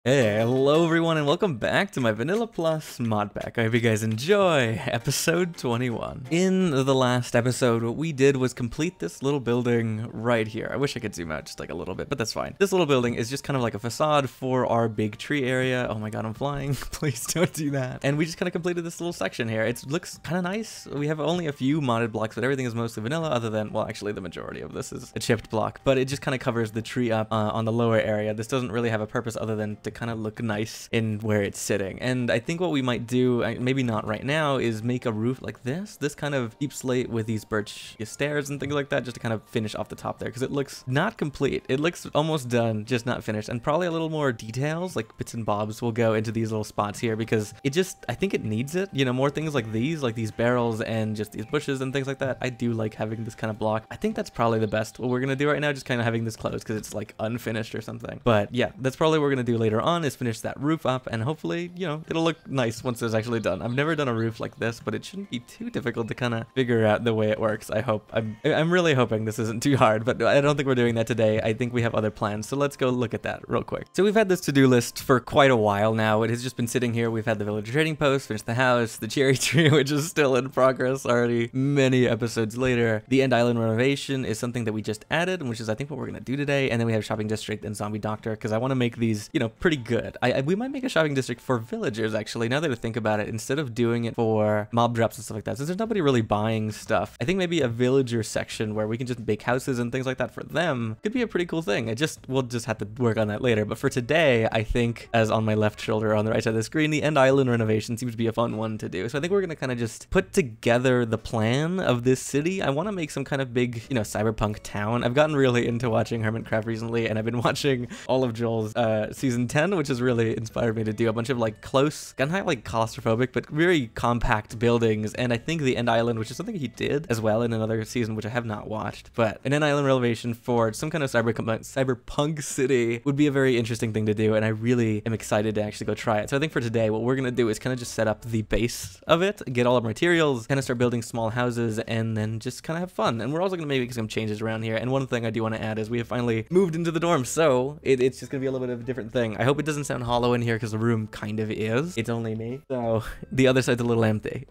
Hey, hello everyone and welcome back to my Vanilla Plus Modpack. I hope you guys enjoy episode 21. In the last episode, what we did was complete this little building right here. I wish I could zoom out just like a little bit, but that's fine. This little building is just kind of like a facade for our big tree area. Oh my god, I'm flying. Please don't do that. And we just kind of completed this little section here. It looks kind of nice. We have only a few modded blocks, but everything is mostly vanilla other than, well, actually the majority of this is a chipped block, but it just kind of covers the tree up on the lower area. This doesn't really have a purpose other than to kind of look nice in where it's sitting. And I think what we might do, maybe not right now, is make a roof like this kind of deep slate with these birch stairs and things like that, just to kind of finish off the top there, because it looks not complete. It looks almost done, just not finished. And probably a little more details, like bits and bobs, will go into these little spots here, because it just, I think it needs it. You know, more things like these barrels and just these bushes and things like that. I do like having this kind of block. I think that's probably the best what we're gonna do right now, just kind of having this closed because it's like unfinished or something. But yeah, that's probably what we're gonna do later on, is finish that roof up, and hopefully, you know, it'll look nice once it's actually done. I've never done a roof like this, but it shouldn't be too difficult to kind of figure out the way it works. I hope. I'm really hoping this isn't too hard, but I don't think we're doing that today. I think we have other plans, so let's go look at that real quick. So we've had this to-do list for quite a while now. It has just been sitting here. We've had the village trading post, finished the house, the cherry tree, which is still in progress already many episodes later. The end island renovation is something that we just added, which is I think what we're gonna do today. And then we have shopping district and zombie doctor, because I want to make these, you know, pretty good. We might make a shopping district for villagers, actually, now that I think about it, instead of doing it for mob drops and stuff like that, since there's nobody really buying stuff. I think maybe a villager section where we can just make houses and things like that for them could be a pretty cool thing. We'll just have to work on that later. But for today, I think, as on my left shoulder on the right side of the screen, the end island renovation seems to be a fun one to do. So I think we're gonna kind of just put together the plan of this city. I want to make some kind of big, you know, cyberpunk town. I've gotten really into watching Hermitcraft recently, and I've been watching all of Joel's season 10, which has really inspired me to do a bunch of like close, kind of like claustrophobic, but very compact buildings. And I think the end island, which is something he did as well in another season, which I have not watched, but an end island renovation for some kind of cyberpunk city would be a very interesting thing to do. And I really am excited to actually go try it. So I think for today, what we're going to do is kind of just set up the base of it, get all our materials, kind of start building small houses, and then just kind of have fun. And we're also going to make some changes around here. And one thing I do want to add is we have finally moved into the dorm. So it's just going to be a little bit of a different thing. I hope it doesn't sound hollow in here, because the room kind of is. It's only me, so the other side's a little empty,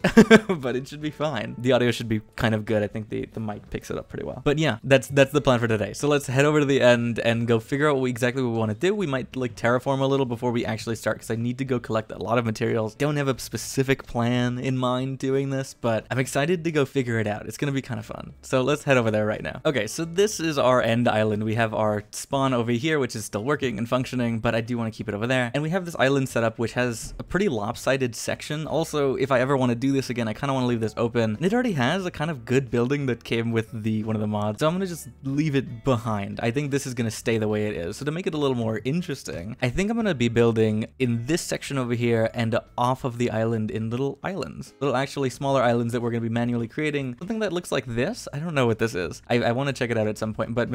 but it should be fine. The audio should be kind of good. I think the mic picks it up pretty well. But yeah, that's the plan for today. So let's head over to the end and go figure out exactly what we want to do. We might like terraform a little before we actually start, because I need to go collect a lot of materials. Don't have a specific plan in mind doing this, but I'm excited to go figure it out. It's gonna be kind of fun. So let's head over there right now. Okay, so this is our end island. We have our spawn over here, which is still working and functioning, but I do want to keep it over there. And we have this island set up, which has a pretty lopsided section. Also, if I ever want to do this again, I kind of want to leave this open. And it already has a kind of good building that came with one of the mods, so I'm gonna just leave it behind. I think this is gonna stay the way it is. So to make it a little more interesting, I think I'm gonna be building in this section over here and off of the island in little islands, little actually smaller islands that we're gonna be manually creating. Something that looks like this. I don't know what this is. I want to check it out at some point, but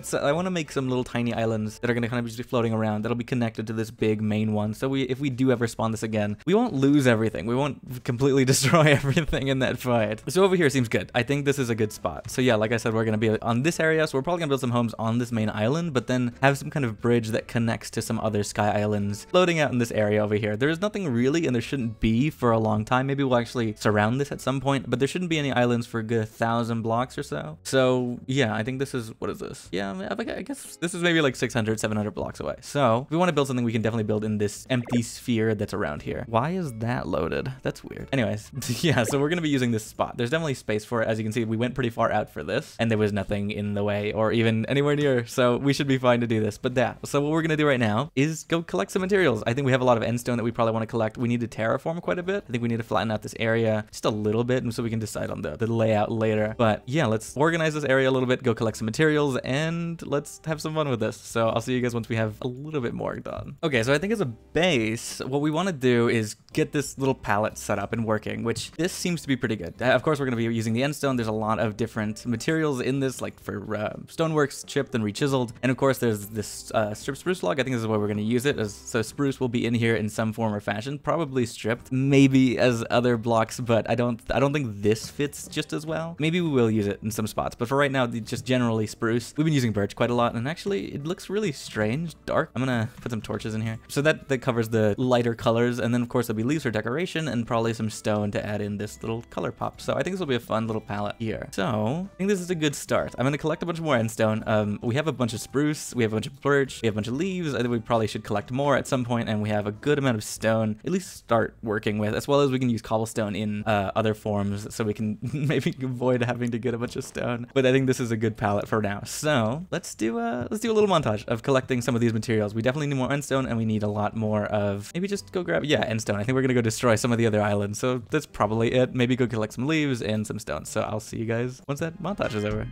so I want to make some little tiny islands that are gonna kind of just be floating around, that'll be connected to this big main one. So if we do ever spawn this again, we won't lose everything. We won't completely destroy everything in that fight. So over here seems good. I think this is a good spot. So yeah, like I said, we're gonna be on this area, so we're probably gonna build some homes on this main island, but then have some kind of bridge that connects to some other sky islands floating out in this area over here. There's nothing really, and there shouldn't be for a long time. Maybe we'll actually surround this at some point, but there shouldn't be any islands for a good 1,000 blocks or so. So yeah, I think this is, what is this? Yeah, I guess this is maybe like 600, 700 blocks away. So if we want to build something, we can definitely build in this empty sphere that's around here. Why is that loaded? That's weird. Anyways, yeah, so we're gonna be using this spot. There's definitely space for it. As you can see, we went pretty far out for this, and there was nothing in the way or even anywhere near, so we should be fine to do this. But yeah, so what we're gonna do right now is go collect some materials. I think we have a lot of endstone that we probably want to collect. We need to terraform quite a bit. I think we need to flatten out this area just a little bit, and so we can decide on the layout later. But yeah, let's organize this area a little bit, go collect some materials, and let's have some fun with this. So I'll see you guys once we have a little bit more done. Okay, so I think as a base, what we want to do is get this little palette set up and working, which this seems to be pretty good. Of course, we're going to be using the endstone. There's a lot of different materials in this, like for stoneworks, chipped and rechiseled. And of course, there's this strip spruce log. I think this is where we're going to use it. So spruce will be in here in some form or fashion, probably stripped, maybe as other blocks, but I don't think this fits just as well. Maybe we will use it in some spots, but for right now, just generally spruce. We've been using birch quite a lot, and actually, it looks really strange, dark. I'm gonna put some torches in here. So that covers the lighter colors, and then of course there'll be leaves for decoration and probably some stone to add in this little color pop. So I think this will be a fun little palette here. So I think this is a good start. I'm gonna collect a bunch more endstone. We have a bunch of spruce, we have a bunch of birch, we have a bunch of leaves. I think we probably should collect more at some point, and we have a good amount of stone, at least start working with, as well as we can use cobblestone in other forms, so we can maybe avoid having to get a bunch of stone. But I think this is a good palette for now. So let's do a little montage of collecting some of these materials. We definitely need more endstone, and we need a lot more of, maybe just go grab, yeah, endstone. I think we're gonna go destroy some of the other islands, so that's probably it. Maybe go collect some leaves and some stone. So I'll see you guys once that montage is over.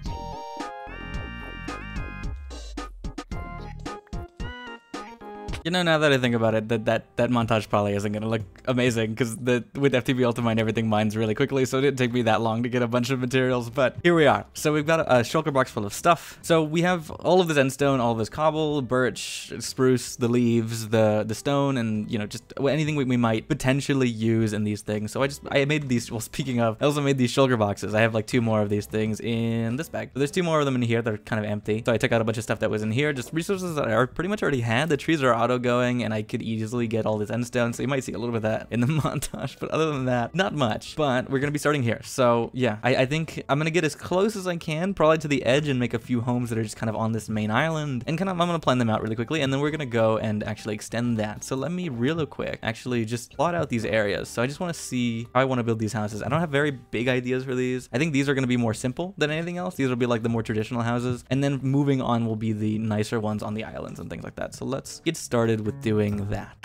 You know, now that I think about it, that montage probably isn't gonna look amazing, because with FTB Ultimine everything mines really quickly, so it didn't take me that long to get a bunch of materials, but here we are. So we've got a shulker box full of stuff. So we have all of this endstone, all of this cobble, birch, spruce, the leaves, the stone, and you know, just anything we might potentially use in these things. So I made these, well, speaking of, I also made these shulker boxes. I have like 2 more of these things in this bag. So there's 2 more of them in here that are kind of empty. So I took out a bunch of stuff that was in here, just resources that I pretty much already had. The trees are auto going, and I could easily get all this endstone, so you might see a little bit of that in the montage, but other than that, not much. But we're gonna be starting here. So yeah, I think I'm gonna get as close as I can, probably to the edge, and make a few homes that are just kind of on this main island, and I'm gonna plan them out really quickly, and then we're gonna go and actually extend that. So let me real quick actually just plot out these areas. So I just want to see how I want to build these houses. I don't have very big ideas for these. I think these are gonna be more simple than anything else. These will be like the more traditional houses, and then moving on will be the nicer ones on the islands and things like that. So let's get started with doing that.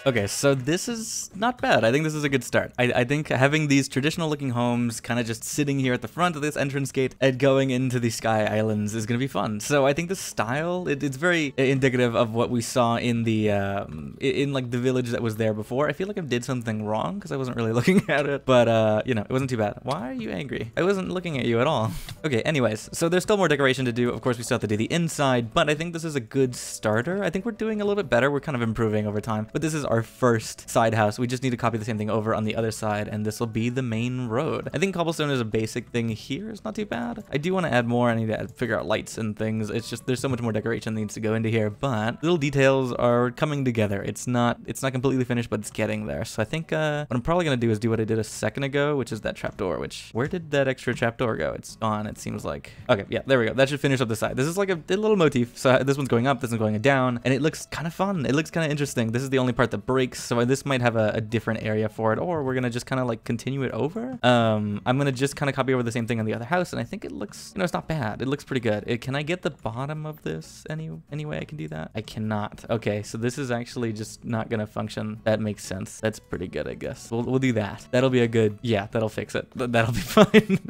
Okay, so this is not bad. I think this is a good start. I think having these traditional looking homes kind of just sitting here at the front of this entrance gate and going into the Sky Islands is going to be fun. So I think the style, it's very indicative of what we saw in the, in like the village that was there before. I feel like I did something wrong because I wasn't really looking at it, but you know, it wasn't too bad. Why are you angry? I wasn't looking at you at all. Okay, anyways, so there's still more decoration to do. Of course, we still have to do the inside, but I think this is a good starter. I think we're doing a little bit better. We're kind of improving over time, but this is our first side house. We just need to copy the same thing over on the other side, and this will be the main road. I think cobblestone is a basic thing here. It's not too bad. I do want to add more. I need to figure out lights and things. It's just there's so much more decoration that needs to go into here, but little details are coming together. It's not completely finished, but it's getting there. So I think what I'm probably gonna do is do what I did a second ago, which is that trapdoor. Which, where did that extra trapdoor go? It's on. It seems like. Okay, yeah, there we go. That should finish up the side. This is like a little motif. So this one's going up, this one's going down, and it looks kind of fun. It looks kind of interesting. This is the only part that breaks. So this might have a different area for it, or we're gonna just kind of like continue it over. I'm gonna just kind of copy over the same thing on the other house, and I think it looks, you know, it's not bad. It looks pretty good. Can I get the bottom of this any way I can do that? I cannot. Okay, so this is actually just not gonna function. That makes sense. That's pretty good, I guess. We'll do that. That'll be a good, yeah, that'll fix it. That'll be fine.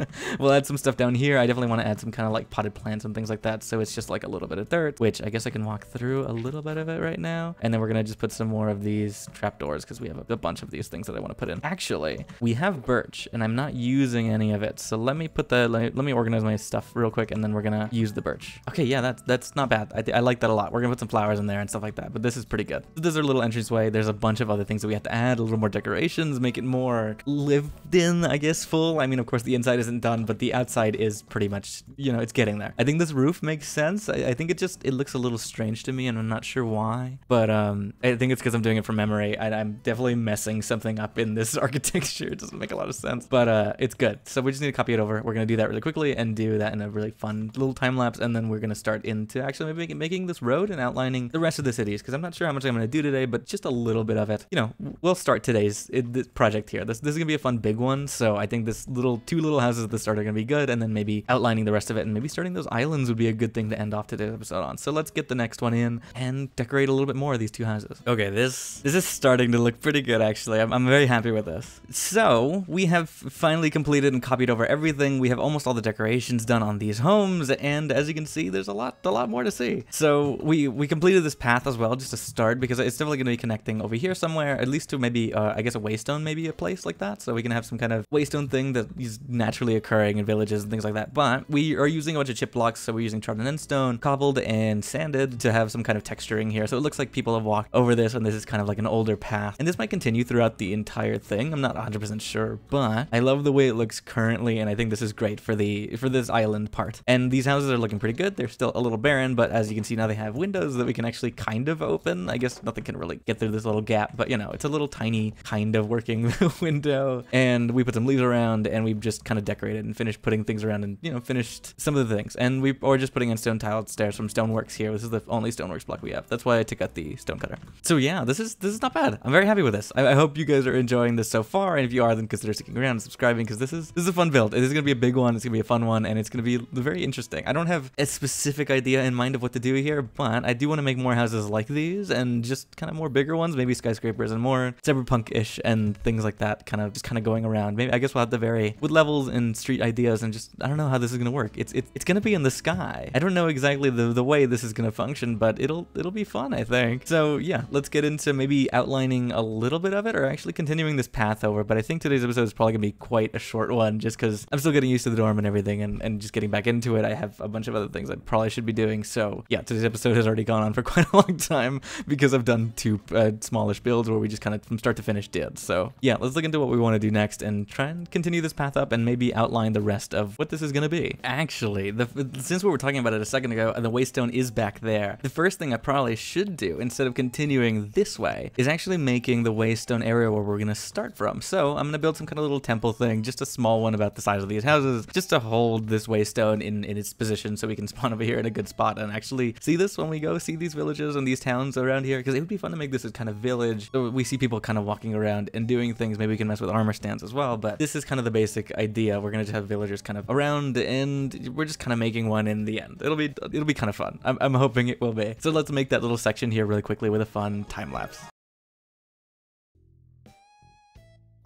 We'll add some stuff down here. I definitely want to add some kind of like potted plants and things like that, so it's just like a little bit of dirt, which I guess I can walk through a little bit of it right now, and then we're gonna just put some more of these trapdoors because we have a bunch of these things that I want to put in. Actually, we have birch, and I'm not using any of it, so let me put the let me organize my stuff real quick, and then we're gonna use the birch. Okay, yeah, that's not bad. I like that a lot. We're gonna put some flowers in there and stuff like that, but this is pretty good. This is our little entranceway. There's a bunch of other things that we have to add, a little more decorations, make it more lived in, I guess, full. I mean, of course, the inside isn't done, but the outside is pretty much, you know, it's getting there. I think this roof makes sense. I think it looks a little strange to me, and I'm not sure why, but I think it's because I'm doing it from memory. I'm definitely messing something up in this architecture. It doesn't make a lot of sense, but it's good. So we just need to copy it over. We're gonna do that really quickly and do that in a really fun little time lapse, and then we're gonna start into actually maybe making this road and outlining the rest of the cities, because I'm not sure how much I'm gonna do today, but just a little bit of it. You know, we'll start today's this project here. This is gonna be a fun big one, so I think this two little houses at the start are gonna be good, and then maybe outlining the rest of it, and maybe starting those islands would be a good thing to end off today's episode on. So let's get the next one in and decorate a little bit more of these two houses. Okay, this This is starting to look pretty good, actually. I'm very happy with this. So we have finally completed and copied over everything. We have almost all the decorations done on these homes, and as you can see, there's a lot more to see. So we completed this path as well, just to start, because it's definitely going to be connecting over here somewhere, at least to maybe, I guess a waystone, maybe a place like that. So we can have some kind of waystone thing that is naturally occurring in villages and things like that. But we are using a bunch of chip blocks, so we're using charred and stone, cobbled and sanded to have some kind of texturing here. So it looks like people have walked over this, and this is kind of like an older path. And this might continue throughout the entire thing. I'm not 100% sure, but I love the way it looks currently, and I think this is great for this island part. And these houses are looking pretty good. They're still a little barren, but as you can see now, they have windows that we can actually kind of open. I guess nothing can really get through this little gap, but you know, it's a little tiny kind of working window. And we put some leaves around, and we've just kind of decorated and finished putting things around, and you know, finished some of the things. And we're just putting in stone tiled stairs from Stoneworks here. This is the only Stoneworks block we have. That's why I took out the stone cutter. So yeah, this is not bad. I'm very happy with this. I hope you guys are enjoying this so far, and if you are, then consider sticking around and subscribing, because this is a fun build. It is gonna be a big one. It's gonna be a fun one, and it's gonna be very interesting. I don't have a specific idea in mind of what to do here, but I do want to make more houses like these, and just kind of more bigger ones, maybe skyscrapers and more cyberpunk-ish and things like that. Just kind of going around. Maybe I guess we'll have to vary with levels and street ideas, and just I don't know how this is gonna work. It's gonna be in the sky. I don't know exactly the way this is gonna function, but it'll be fun, I think. So yeah, let's get into maybe outlining a little bit of it, or actually continuing this path over. But I think today's episode is probably gonna be quite a short one, just because I'm still getting used to the dorm and everything, and just getting back into it. I have a bunch of other things I probably should be doing. So yeah, today's episode has already gone on for quite a long time, because I've done two smallish builds where we just kind of from start to finish did. So yeah, let's look into what we want to do next and try and continue this path up, and maybe outline the rest of what this is gonna be. Actually, since we were talking about it a second ago, and the waystone is back there, the first thing I probably should do, instead of continuing this way, is actually making the waystone area where we're gonna start from. So I'm gonna build some kind of little temple thing, just a small one about the size of these houses, just to hold this waystone in its position, so we can spawn over here in a good spot and actually see this when we go see these villages and these towns around here, because it would be fun to make this a kind of village, so we see people kind of walking around and doing things. Maybe we can mess with armor stands as well, but this is kind of the basic idea. We're gonna just have villagers kind of around, and we're just kind of making one in the end. It'll be kind of fun. I'm hoping it will be. So let's make that little section here really quickly with a fun time lapse.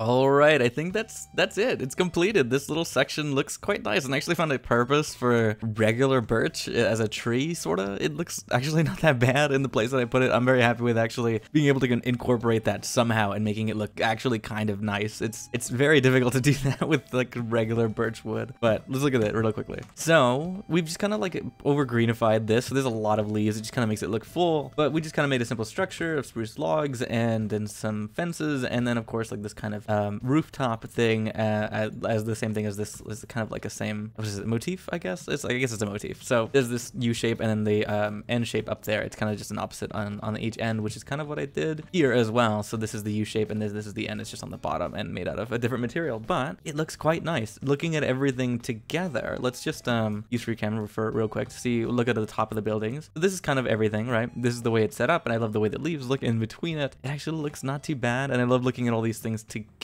Alright, I think that's it. It's completed. This little section looks quite nice, and I actually found a purpose for regular birch as a tree, sorta. It looks actually not that bad in the place that I put it. I'm very happy with actually being able to incorporate that somehow and making it look actually kind of nice. It's very difficult to do that with like regular birch wood, but let's look at it real quickly. So we've just kind of like over greenified this, so there's a lot of leaves. It just kind of makes it look full, but we just kind of made a simple structure of spruce logs and then some fences, and then of course like this kind of rooftop thing as the same thing as this is kind of like a same, what is it, motif, I guess? I guess it's a motif. So there's this U shape and then the N shape up there. It's kind of just an opposite on each end, which is kind of what I did here as well. So this is the U shape, and this is the N. It's just on the bottom and made out of a different material, but it looks quite nice. Looking at everything together, let's just use free camera for real quick to see, look at the top of the buildings. So this is kind of everything, right? This is the way it's set up, and I love the way the leaves look in between it. It actually looks not too bad, and I love looking at all these things together.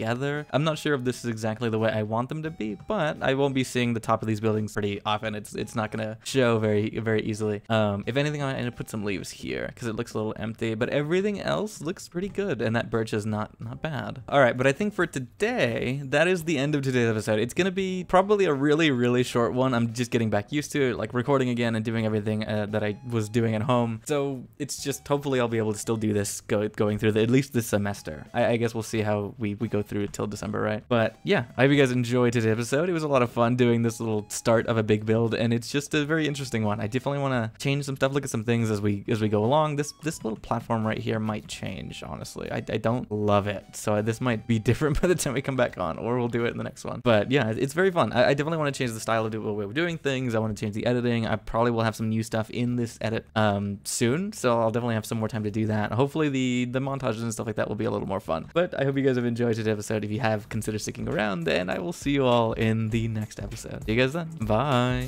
I'm not sure if this is exactly the way I want them to be, but I won't be seeing the top of these buildings pretty often. It's not gonna show very easily. If anything, I'm gonna put some leaves here because it looks a little empty, but everything else looks pretty good, and that birch is not bad. All right, but I think for today, that is the end of today's episode. It's gonna be probably a really short one. I'm just getting back used to it, like recording again and doing everything that I was doing at home. So it's just, hopefully I'll be able to still do this going through at least this semester. I guess we'll see how we go through it till December, right? But yeah, I hope you guys enjoyed today's episode. It was a lot of fun doing this little start of a big build, and it's just a very interesting one. I definitely want to change some stuff, look at some things as we go along. This little platform right here might change, honestly. I don't love it, so this might be different by the time we come back on, or we'll do it in the next one. But yeah, it's very fun. I definitely want to change the style of the way we're doing things. I want to change the editing. I probably will have some new stuff in this edit soon, so I'll definitely have some more time to do that. Hopefully the montages and stuff like that will be a little more fun. But I hope you guys have enjoyed today's episode. If you have, consider sticking around, and I will see you all in the next episode. See you guys then. Bye.